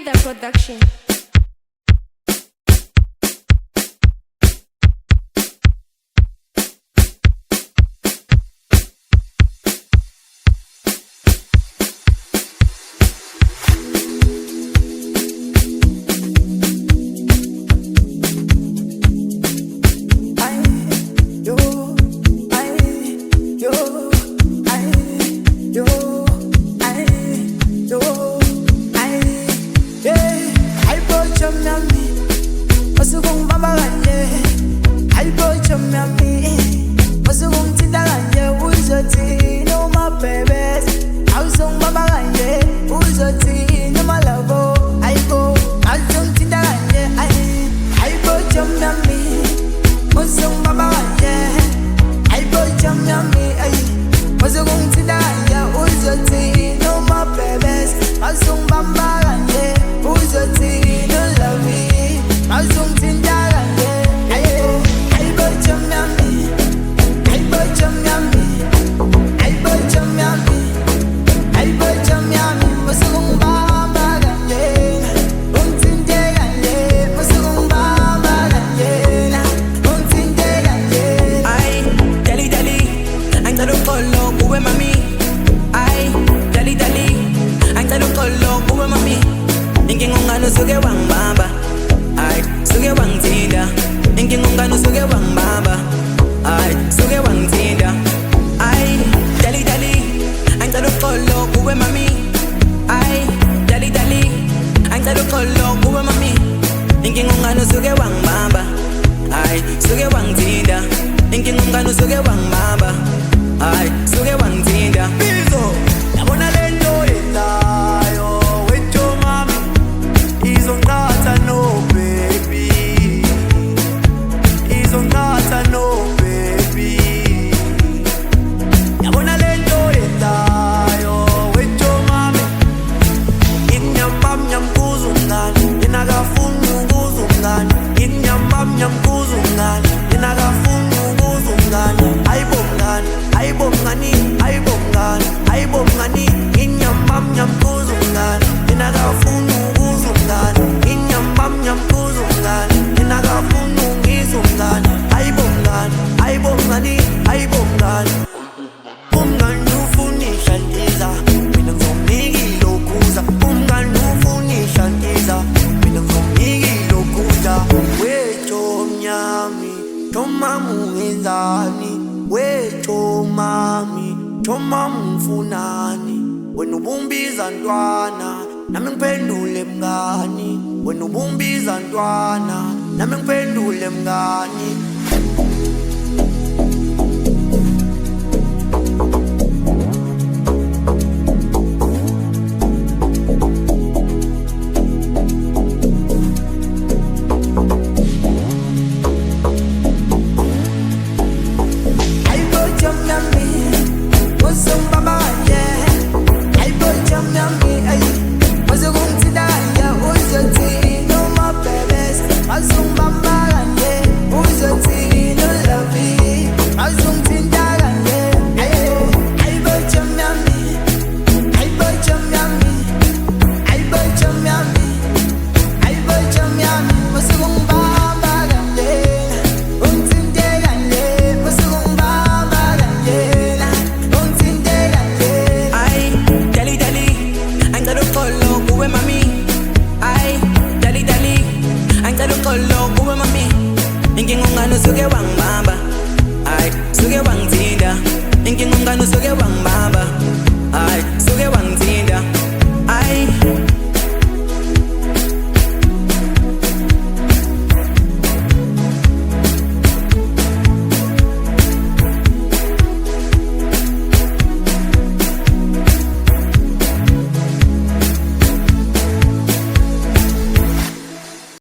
Panda Production. Suge wang bamba, ay suge wang tinda. Inking ungano suge wang bamba, ay suge wang tinda. Ay dali dali, ang talo kolo kuwe mami. Ay dali dali, ang talo kolo kuwe mami. Inking ungano suge wang bamba, ay suge wang tinda. Inking ungano suge wang bamba, ay suge wang tinda. Bizo, yabona lento elayo. No baby, he's on gata no baby. Yabona lento elayo wecho mami. Inyambam nyamkuzungani, inagafungu kuzungani. Inyambam nyamkuzungani, inagafungu kuzungani. Aibongani, aibongani, aibongani, aibongani. Inyambam nyamkuzungani, inagafungu kuzungani. Inyambam nyamkuzungani, inagafungu ngizungani. Aibongani, aibongani, aibongani. Umngani ufunisha ndiza, mina ngizomnika lokhuza. Umngani ufunisha ndiza, mina ngizomnika lokhuza. Wetho mnyami, thoma mungenzani. Wetho mami, thoma mfunani. Wena ubumbiza ntwana, nami ngiphendule mngani. Wena ubumbiza ntwana, nami ngiphendule mngani. Suge wang bamba, ay suge wang tinda. Inking ungano suge wang bamba, ay suge wang